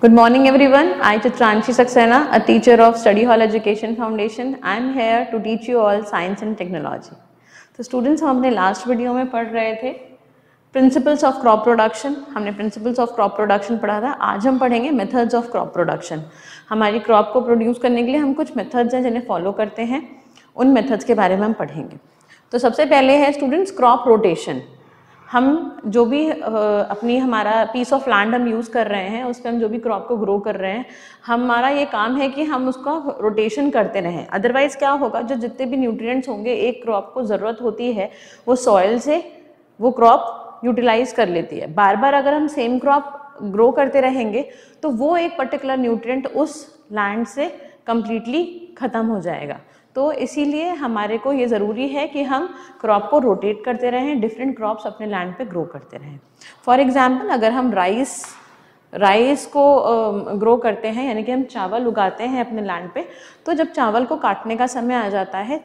Good morning everyone. I Chitranshi Saxena, a teacher of Study Hall Education Foundation. I am here to teach you all science and technology. तो students हम अपने last video में पढ़ रहे थे principles of crop production. हमने principles of crop production पढ़ा था। आज हम पढ़ेंगे मेथड्स ऑफ क्रॉप प्रोडक्शन। हमारी क्रॉप को प्रोड्यूस करने के लिए हम कुछ मेथड्स हैं जिन्हें फॉलो करते हैं, उन मेथड्स के बारे में हम पढ़ेंगे। तो सबसे पहले है स्टूडेंट्स क्रॉप रोटेशन। हम जो भी हमारा पीस ऑफ लैंड हम यूज़ कर रहे हैं उस पर हम जो भी क्रॉप को ग्रो कर रहे हैं, हमारा ये काम है कि हम उसका रोटेशन करते रहें। अदरवाइज़ क्या होगा, जो जितने भी न्यूट्रिएंट्स होंगे एक क्रॉप को ज़रूरत होती है वो सॉइल से वो क्रॉप यूटिलाइज कर लेती है। बार बार अगर हम सेम क्रॉप ग्रो करते रहेंगे तो वो एक पर्टिकुलर न्यूट्रिएंट उस लैंड से कम्प्लीटली ख़त्म हो जाएगा। तो इसीलिए हमारे को ये ज़रूरी है कि हम क्रॉप को रोटेट करते रहें, डिफरेंट क्रॉप्स अपने लैंड पे ग्रो करते रहें। फॉर एग्जांपल अगर हम राइस को ग्रो करते हैं, यानी कि हम चावल उगाते हैं अपने लैंड पे, तो जब चावल को काटने का समय आ जाता है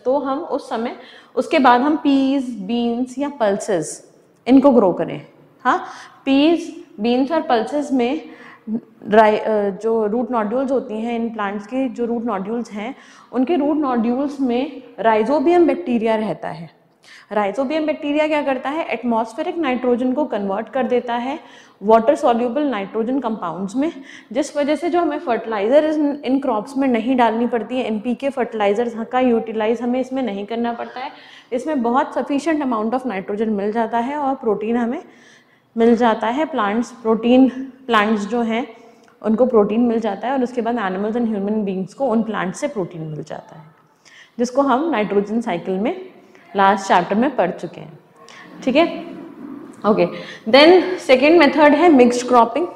तो हम उसके बाद हम पीस, बीन्स या पल्सेस इनको ग्रो करें। हाँ, पीस, बीन्स और पल्सेस में जो रूट नोड्यूल्स होती हैं, इन प्लांट्स की जो रूट नोड्यूल्स हैं, उनके रूट नोड्यूल्स में राइजोबियम बैक्टीरिया रहता है। राइजोबियम बैक्टीरिया क्या करता है, एटमॉस्फेरिक नाइट्रोजन को कन्वर्ट कर देता है वाटर सॉल्यूबल नाइट्रोजन कंपाउंड्स में, जिस वजह से जो हमें फर्टिलाइजर इन क्रॉप्स में नहीं डालनी पड़ती है, एनपीके फर्टिलाइजर्स का यूटिलाइज हमें इसमें नहीं करना पड़ता है। इसमें बहुत सफिशिएंट अमाउंट ऑफ नाइट्रोजन मिल जाता है और प्रोटीन हमें मिल जाता है। प्लांट्स जो हैं उनको प्रोटीन मिल जाता है और उसके बाद एनिमल्स एंड ह्यूमन बींग्स को उन प्लांट्स से प्रोटीन मिल जाता है, जिसको हम नाइट्रोजन साइकिल में लास्ट चैप्टर में पढ़ चुके हैं। ठीक है, ओके। देन सेकेंड मेथड है मिक्स्ड क्रॉपिंग।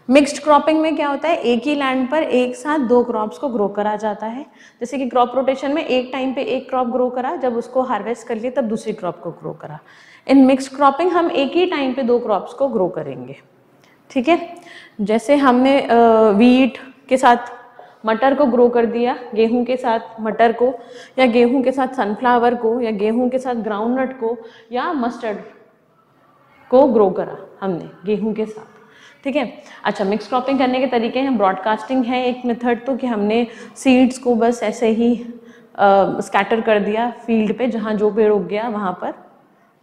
मिक्स्ड क्रॉपिंग में क्या होता है, एक ही लैंड पर एक साथ दो क्रॉप्स को ग्रो करा जाता है। जैसे कि क्रॉप रोटेशन में एक टाइम पे एक क्रॉप ग्रो करा, जब उसको हार्वेस्ट कर लिए तब दूसरी क्रॉप को ग्रो करा। इन मिक्स्ड क्रॉपिंग हम एक ही टाइम पे दो क्रॉप्स को ग्रो करेंगे। ठीक है, जैसे हमने वीट के साथ मटर को ग्रो कर दिया, गेहूं के साथ मटर को, या गेहूं के साथ सनफ्लावर को, या गेहूं के साथ ग्राउंडनट को, या मस्टर्ड को ग्रो करा हमने गेहूं के साथ। ठीक है, अच्छा, मिक्स क्रॉपिंग करने के तरीके हैं। ब्रॉडकास्टिंग है एक मेथड, तो कि हमने सीड्स को बस ऐसे ही स्कैटर कर दिया फील्ड पे, जहाँ जो पेड़ उग गया वहाँ पर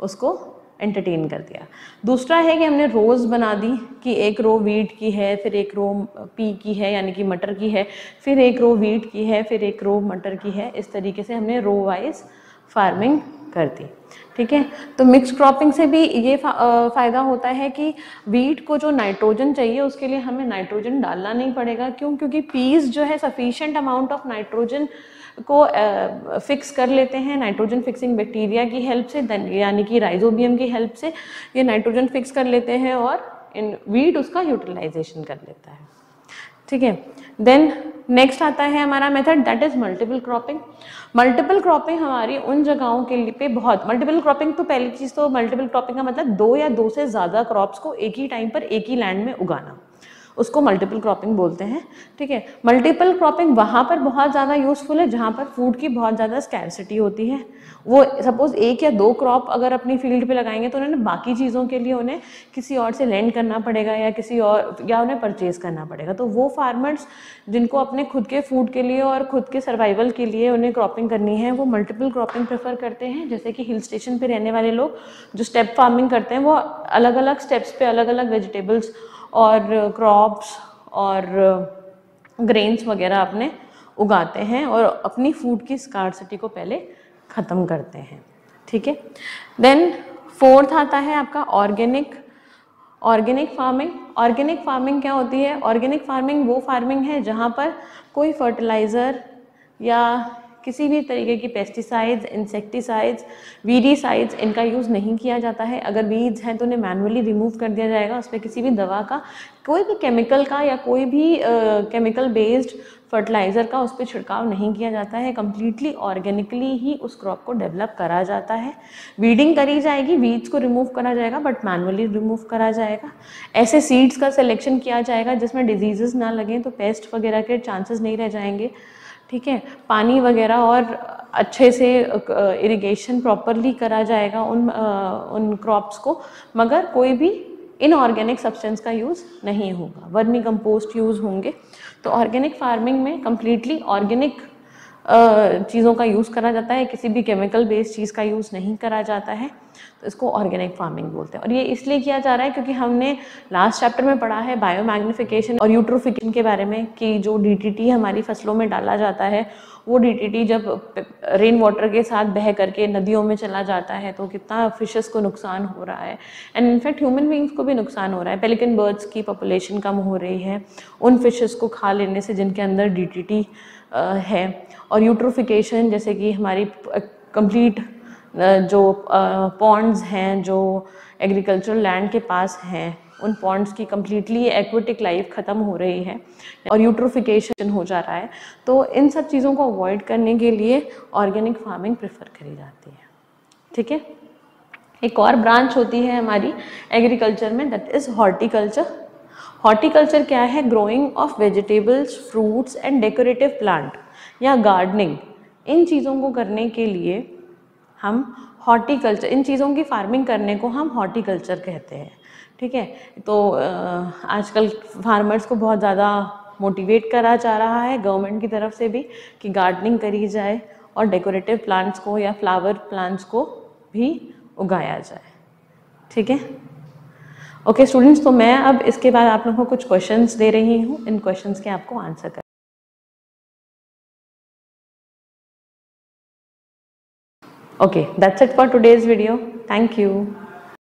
उसको एंटरटेन कर दिया। दूसरा है कि हमने रोज़ बना दी कि एक रो वीट की है, फिर एक रो पी की है यानी कि मटर की है, फिर एक रो वीट की है, फिर एक रो मटर की है। इस तरीके से हमने रो वाइज फार्मिंग कर दी। ठीक है, तो मिक्स क्रॉपिंग से भी ये फ़ायदा होता है कि वीट को जो नाइट्रोजन चाहिए उसके लिए हमें नाइट्रोजन डालना नहीं पड़ेगा। क्यों? क्योंकि पीस जो है सफिशिएंट अमाउंट ऑफ नाइट्रोजन को फिक्स कर लेते हैं नाइट्रोजन फिक्सिंग बैक्टीरिया की हेल्प से, यानी कि राइजोबियम की हेल्प से ये नाइट्रोजन फिक्स कर लेते हैं और इन वीट उसका यूटिलाइजेशन कर लेता है। ठीक है, देन नेक्स्ट आता है हमारा method, that is multiple cropping. Multiple cropping हमारी उन जगहों के लिए बहुत, मल्टीपल क्रॉपिंग तो पहली चीज़ तो मल्टीपल क्रॉपिंग का मतलब दो या दो से ज़्यादा क्रॉप्स को एक ही टाइम पर एक ही लैंड में उगाना, उसको मल्टीपल क्रॉपिंग बोलते हैं। ठीक है, मल्टीपल क्रॉपिंग वहाँ पर बहुत ज़्यादा यूज़फुल है जहाँ पर फूड की बहुत ज़्यादा स्कैरसिटी होती है। वो सपोज एक या दो क्रॉप अगर अपनी फील्ड पे लगाएंगे तो उन्हें बाकी चीज़ों के लिए उन्हें किसी और से लेंड करना पड़ेगा या उन्हें परचेज करना पड़ेगा। तो वो फार्मर्स जिनको अपने खुद के फूड के लिए और खुद के सर्वाइवल के लिए उन्हें क्रॉपिंग करनी है, वो मल्टीपल क्रॉपिंग प्रेफर करते हैं। जैसे कि हिल स्टेशन पर रहने वाले लोग जो स्टेप फार्मिंग करते हैं, वो अलग अलग स्टेप्स पे अलग अलग वेजिटेबल्स और क्रॉप्स और ग्रेन्स वगैरह अपने उगाते हैं और अपनी फूड की स्कार्सिटी को पहले ख़त्म करते हैं। ठीक है, देन फोर्थ आता है आपका ऑर्गेनिक फार्मिंग। ऑर्गेनिक फार्मिंग क्या होती है? ऑर्गेनिक फार्मिंग वो फार्मिंग है जहाँ पर कोई फर्टिलाइज़र या किसी भी तरीके की पेस्टिसाइड्स, इंसेक्टिसाइड्स, वीडीसाइड्स इनका यूज़ नहीं किया जाता है। अगर वीड्स हैं तो उन्हें मैनुअली रिमूव कर दिया जाएगा। उस पर किसी भी दवा का, कोई भी केमिकल का या कोई भी केमिकल बेस्ड फर्टिलाइज़र का उस पर छिड़काव नहीं किया जाता है। कम्प्लीटली ऑर्गेनिकली ही उस क्रॉप को डेवलप करा जाता है। वीडिंग करी जाएगी, वीड्स को रिमूव करा जाएगा बट मैनुअली रिमूव करा जाएगा। ऐसे सीड्स का सिलेक्शन किया जाएगा जिसमें डिजीज़ेस ना लगें, तो पेस्ट वगैरह के चांसेस नहीं रह जाएंगे। ठीक है, पानी वगैरह और अच्छे से इरिगेशन प्रॉपरली करा जाएगा उन क्रॉप्स को, मगर कोई भी इनऑर्गेनिक सब्सटेंस का यूज़ नहीं होगा, वर्मी कंपोस्ट यूज़ होंगे। तो ऑर्गेनिक फार्मिंग में कम्प्लीटली ऑर्गेनिक चीज़ों का यूज़ करा जाता है, किसी भी केमिकल बेस्ड चीज़ का यूज़ नहीं करा जाता है, तो इसको ऑर्गेनिक फार्मिंग बोलते हैं। और ये इसलिए किया जा रहा है क्योंकि हमने लास्ट चैप्टर में पढ़ा है बायोमैग्निफिकेशन और यूट्रोफिकेशन के बारे में कि जो डीटीटी हमारी फसलों में डाला जाता है, वो डीटीटी जब रेन वाटर के साथ बह करके नदियों में चला जाता है तो कितना फिशेस को नुकसान हो रहा है, एंड इनफैक्ट ह्यूमन बींग्स को भी नुकसान हो रहा है। पेलिकन बर्ड्स की पॉपुलेशन कम हो रही है उन फिशेस को खा लेने से जिनके अंदर डीटीटी है। और यूट्रोफिकेशन जैसे कि हमारी कंप्लीट जो पॉन्ड्स हैं जो एग्रीकल्चरल लैंड के पास हैं, उन पॉन्ड्स की कम्प्लीटली एक्वेटिक लाइफ ख़त्म हो रही है और यूट्रोफिकेशन हो जा रहा है। तो इन सब चीज़ों को अवॉइड करने के लिए ऑर्गेनिक फार्मिंग प्रेफर करी जाती है। ठीक है, एक और ब्रांच होती है हमारी एग्रीकल्चर में, दैट इज़ हॉर्टिकल्चर। हॉर्टिकल्चर क्या है? Growing of vegetables, fruits and decorative plant या गार्डनिंग, इन चीज़ों को करने के लिए हम हॉर्टिकल्चर, इन चीज़ों की फार्मिंग करने को हम हॉर्टिकल्चर कहते हैं। ठीक है, तो आजकल फार्मर्स को बहुत ज़्यादा मोटिवेट करा जा रहा है गवर्नमेंट की तरफ से भी कि गार्डनिंग करी जाए और डेकोरेटिव प्लांट्स को या फ्लावर प्लांट्स को भी उगाया जाए। ठीक है, ओके स्टूडेंट्स, तो मैं अब इसके बाद आप लोगों को कुछ क्वेश्चंस दे रही हूँ, इन क्वेश्चंस के आपको आंसर कर। Okay, that's it for today's video. Thank you.